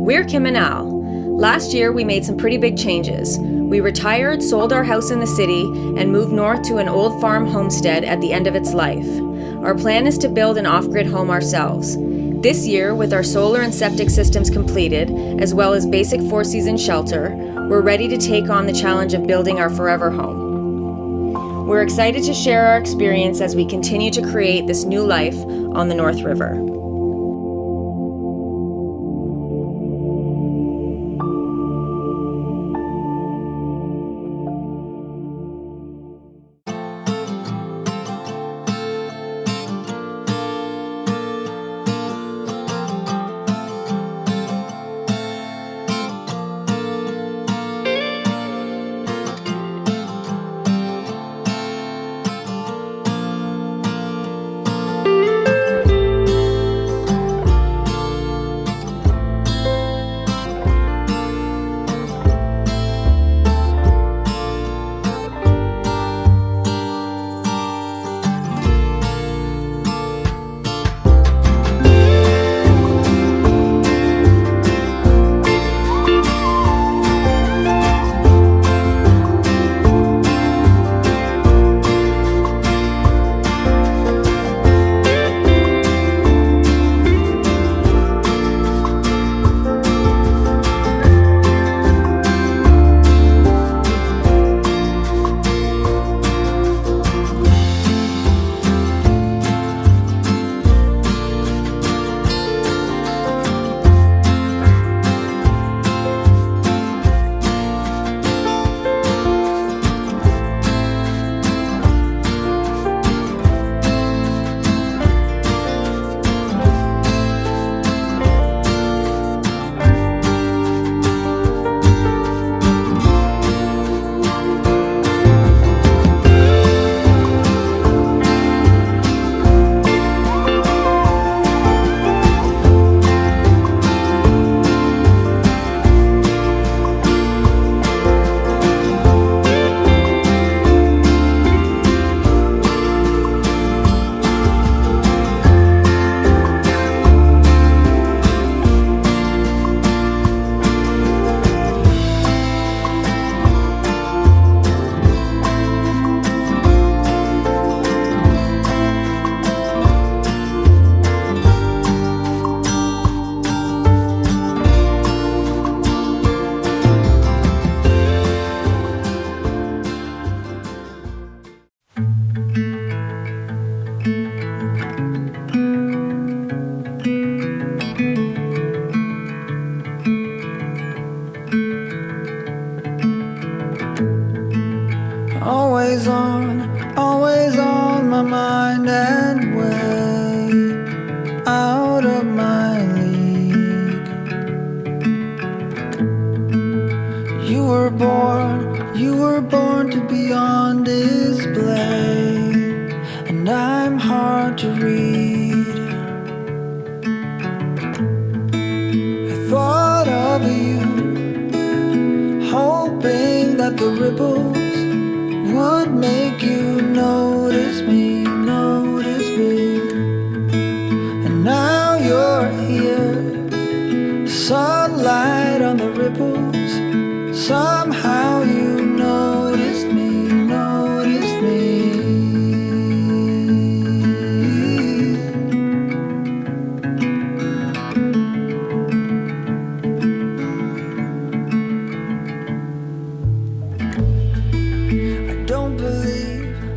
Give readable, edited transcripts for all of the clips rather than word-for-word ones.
We're Kim and Al. Last year, we made some pretty big changes. We retired, sold our house in the city, and moved north to an old farm homestead at the end of its life. Our plan is to build an off-grid home ourselves. This year, with our solar and septic systems completed, as well as basic four-season shelter, we're ready to take on the challenge of building our forever home. We're excited to share our experience as we continue to create this new life on the North River. Always on my mind and way out of my league. You were born to be on display, and I'm hard to read. I thought of you, hoping that the ripples would make you notice me. And now you're here, sunlight on the ripples. Somehow you noticed me. I don't believe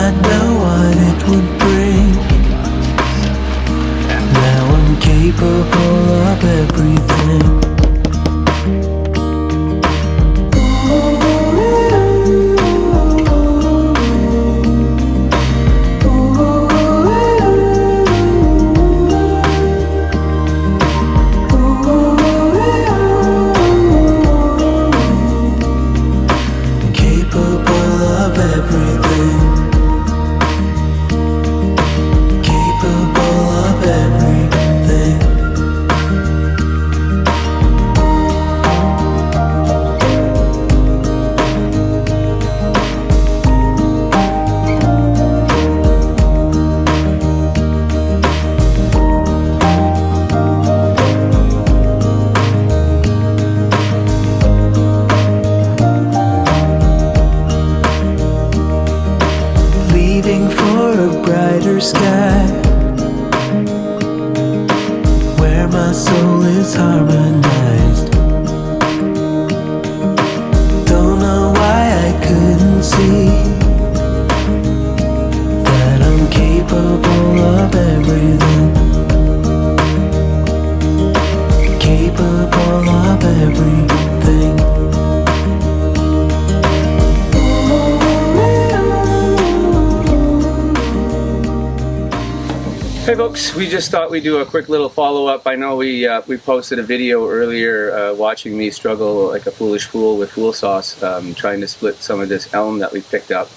not know what it would bring. Now I'm capable of everything. Sky where my soul is harmonized. Don't know why I couldn't see that I'm capable of everything. Capable of everything. Hey folks, we just thought we'd do a quick little follow-up. I know we posted a video earlier watching me struggle like a foolish fool with fool sauce, trying to split some of this elm that we picked up.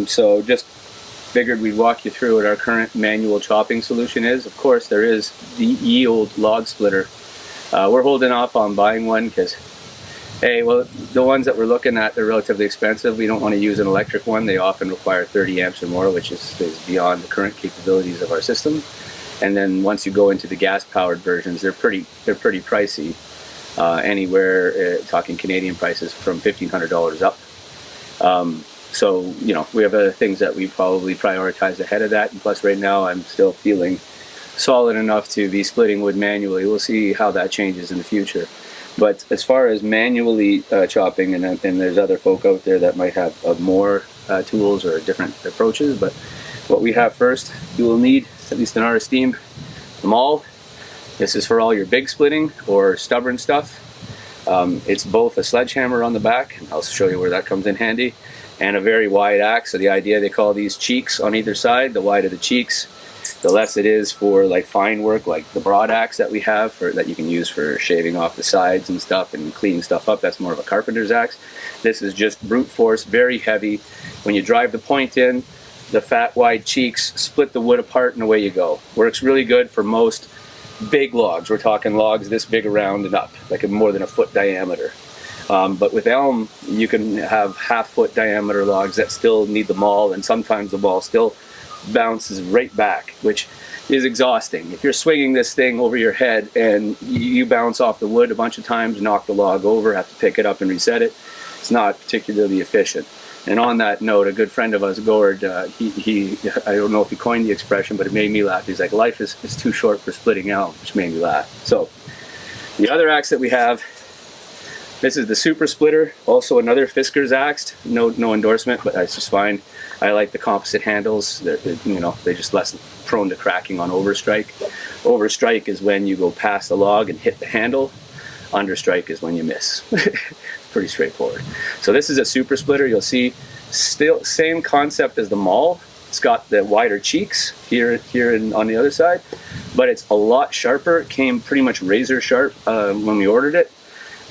So just figured we'd walk you through what our current manual chopping solution is. Of course, there is the ye old log splitter. We're holding off on buying one because, hey, well, the ones that we're looking at, they're relatively expensive. We don't want to use an electric one. They often require 30 amps or more, which is beyond the current capabilities of our system. And then once you go into the gas-powered versions, they're pretty pricey. Anywhere, talking Canadian prices, from $1,500 up. So, you know, we have other things that we probably prioritize ahead of that. And plus, right now, I'm still feeling solid enough to be splitting wood manually. We'll see how that changes in the future. But as far as manually chopping, and there's other folk out there that might have more tools or different approaches, but what we have first, you will need, at least in our esteem, the maul. This is for all your big splitting or stubborn stuff. It's both a sledgehammer on the back, and I'll show you where that comes in handy, and a very wide axe. So the idea, they call these cheeks on either side. The wider the cheeks, the less it is for like fine work, like the broad axe that we have that you can use for shaving off the sides and stuff and cleaning stuff up. That's more of a carpenter's axe. This is just brute force, very heavy. When you drive the point in, the fat wide cheeks split the wood apart and away you go. Works really good for most big logs. We're talking logs this big around and up, like more than a foot diameter. But with elm, you can have half-foot diameter logs that still need the maul, and sometimes the maul still bounces right back, which is exhausting. If you're swinging this thing over your head and you bounce off the wood a bunch of times, knock the log over, have to pick it up and reset it, it's not particularly efficient. And on that note, a good friend of us, Gord, he I don't know if he coined the expression, but it made me laugh. He's like, life is too short for splitting elm, which made me laugh. So the other axe that we have, this is the Super Splitter, also another Fisker's axe. No endorsement, but that's just fine. I like the composite handles. They're just less prone to cracking on overstrike. Overstrike is when you go past the log and hit the handle. Understrike is when you miss. Pretty straightforward. So this is a Super Splitter. You'll see still same concept as the maul. It's got the wider cheeks here and on the other side, but it's a lot sharper. It came pretty much razor sharp when we ordered it.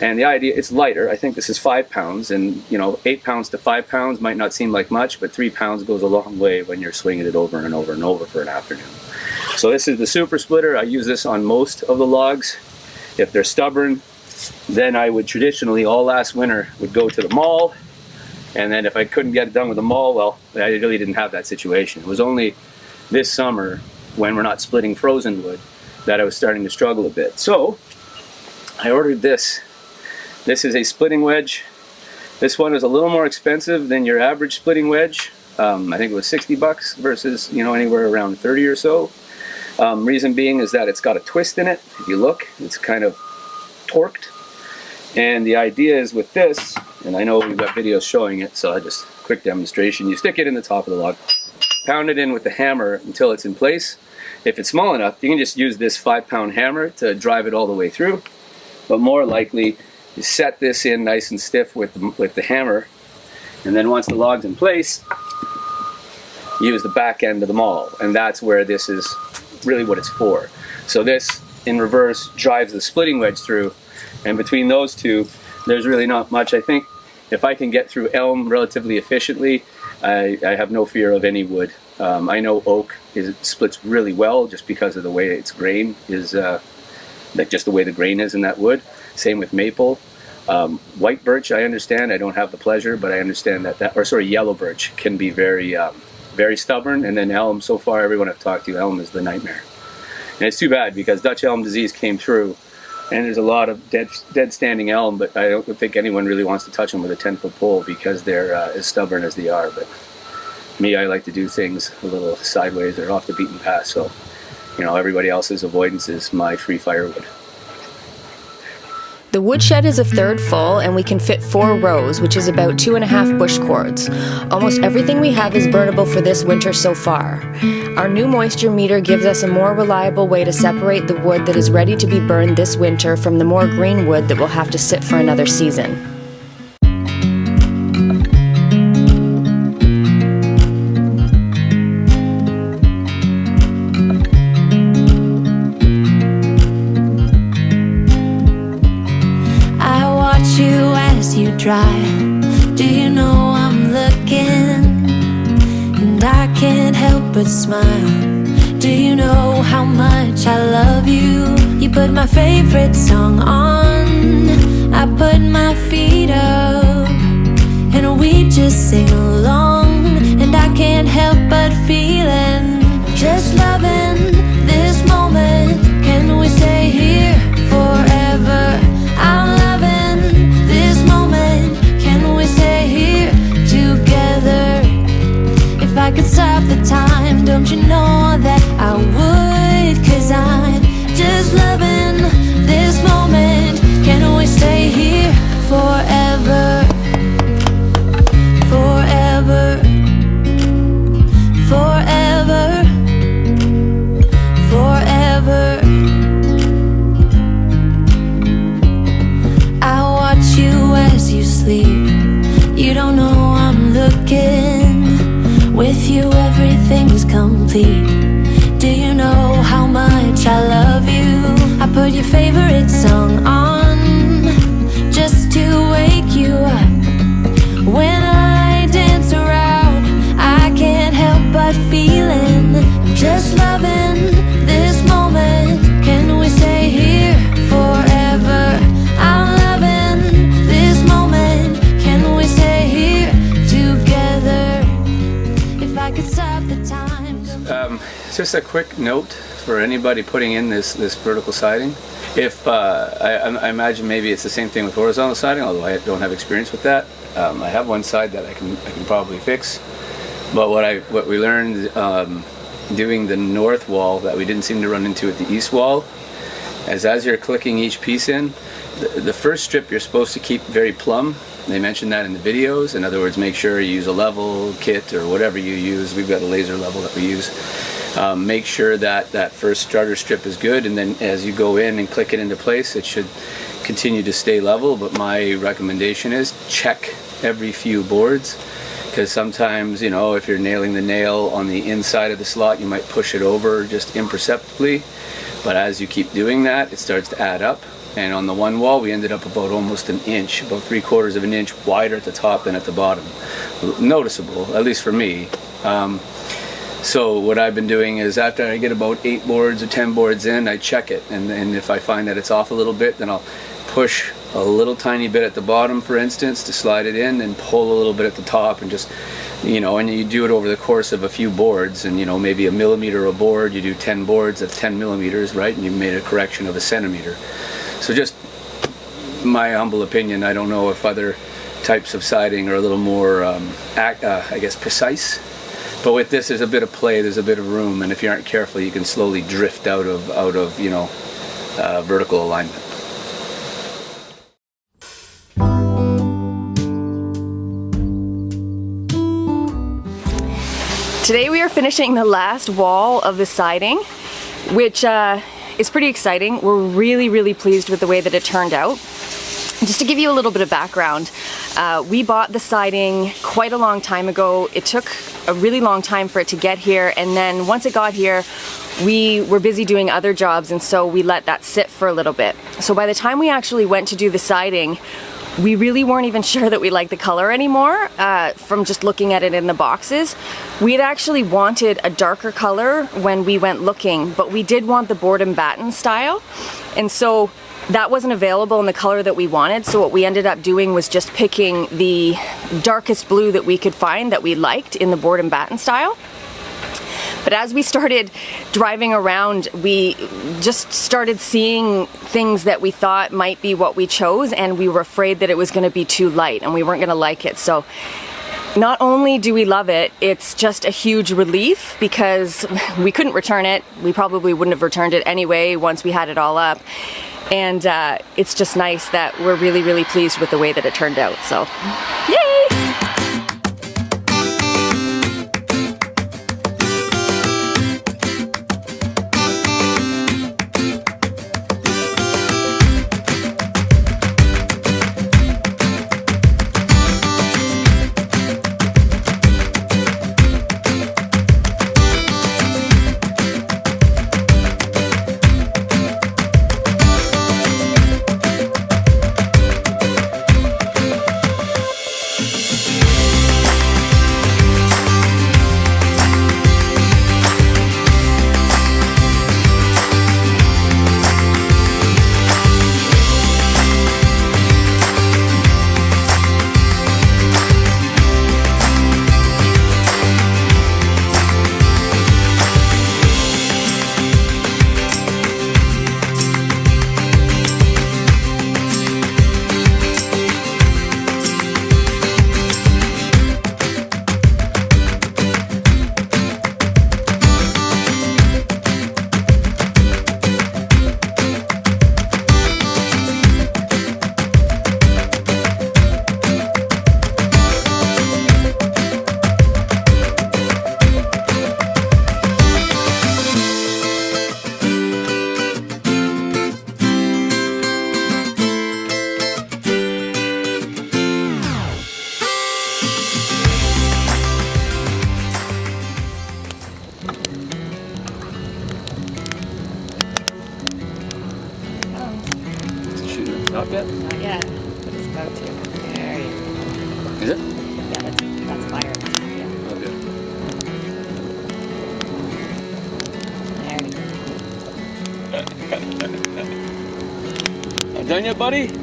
And the idea, it's lighter. I think this is 5 pounds, and 8 pounds to 5 pounds might not seem like much, but 3 pounds goes a long way when you're swinging it over and over and over for an afternoon. So this is the Super Splitter. I use this on most of the logs. If they're stubborn, then I would traditionally, all last winter, would go to the maul, and then if I couldn't get it done with the maul, well, I really didn't have that situation. It was only this summer, when we're not splitting frozen wood, that I was starting to struggle a bit. So I ordered this. This is a splitting wedge. This one is a little more expensive than your average splitting wedge. I think it was 60 bucks versus anywhere around 30 or so. Reason being is that it's got a twist in it. If you look, it's kind of torqued. And the idea is with this, and I know we've got videos showing it, so I just quick demonstration. You stick it in the top of the log, pound it in with the hammer until it's in place. If it's small enough, you can just use this 5-pound hammer to drive it all the way through. But more likely, you set this in nice and stiff with the hammer, and then once the log's in place, use the back end of the maul, and that's where this is really what it's for. So this, in reverse, drives the splitting wedge through, and between those two, there's really not much. I think if I can get through elm relatively efficiently, I have no fear of any wood. I know oak splits really well just because of the way its grain is, like just the way the grain is in that wood. Same with maple. White birch, I understand. I don't have the pleasure, but I understand yellow birch can be very, very stubborn. And then elm, so far everyone I've talked to, elm is the nightmare. And it's too bad because Dutch elm disease came through, and there's a lot of dead standing elm, but I don't think anyone really wants to touch them with a 10-foot pole because they're as stubborn as they are. But me, I like to do things a little sideways or off the beaten path, so everybody else's avoidance is my free firewood. The woodshed is a third full, and we can fit 4 rows, which is about 2.5 bush cords. Almost everything we have is burnable for this winter so far. Our new moisture meter gives us a more reliable way to separate the wood that is ready to be burned this winter from the more green wood that will have to sit for another season. Drive. Do you know I'm looking? And I can't help but smile. Do you know how much I love you? You put my favorite song on, I put my feet up, and we just sing along. And I can't help but feeling, just loving this moment. Can we stay here forever? I'm loving this moment. Can we stay here together? If I could stop the time, don't you know that I would? 'Cause I'm just loving this moment. Can we stay here forever? Forever. Forever. Forever. I watch you as you sleep. You don't know I'm looking. With you everything's complete. Do you know how much I love you? I put your favorite song on just to wake you up. When I dance around, I can't help but feeling, just loving this moment. Can we stay here forever? I'm loving this moment. Can we stay here together? If I could stop the time. Just a quick note for anybody putting in this vertical siding. If I imagine maybe it's the same thing with horizontal siding, although I don't have experience with that. I have one side that I can probably fix. But what we learned doing the north wall that we didn't seem to run into at the east wall, as you're clicking each piece in, the first strip you're supposed to keep very plumb. They mentioned that in the videos. In other words, make sure you use a level kit or whatever you use. We've got a laser level that we use. Make sure that first starter strip is good, and then as you go in and click it into place, it should continue to stay level. But my recommendation is check every few boards, because sometimes, if you're nailing the nail on the inside of the slot, you might push it over just imperceptibly. But as you keep doing that, it starts to add up. And on the one wall, we ended up about almost an inch, about 3/4 of an inch wider at the top than at the bottom. Noticeable, at least for me. So what I've been doing is after I get about 8 boards or 10 boards in, I check it. And if I find that it's off a little bit, then I'll push a little tiny bit at the bottom, for instance, to slide it in, and pull a little bit at the top, and just, and you do it over the course of a few boards, and maybe a millimeter a board. You do 10 boards, that's 10 millimeters, right? And you made a correction of a centimeter. So just my humble opinion, I don't know if other types of siding are a little more, I guess, precise. But with this, there's a bit of play, there's a bit of room, and if you aren't careful, you can slowly drift out of vertical alignment. Today we are finishing the last wall of the siding, which is pretty exciting. We're really pleased with the way that it turned out. Just to give you a little bit of background, we bought the siding quite a long time ago. It took a really long time for it to get here, and then once it got here, we were busy doing other jobs, and so we let that sit for a little bit. So by the time we actually went to do the siding, we really weren't even sure that we liked the color anymore from just looking at it in the boxes. We had actually wanted a darker color when we went looking, but we did want the board and batten style, and so that wasn't available in the color that we wanted. So what we ended up doing was just picking the darkest blue that we could find that we liked in the board and batten style. But as we started driving around, we just started seeing things that we thought might be what we chose, and we were afraid that it was going to be too light and we weren't going to like it. So not only do we love it, it's just a huge relief because we couldn't return it. We probably wouldn't have returned it anyway once we had it all up. And it's just nice that we're really pleased with the way that it turned out. So, yay! Not yet? Not yet, but it's about to. There you go. Is it? Yeah, that's fire. Yeah. Okay. There you go. Done yet, buddy?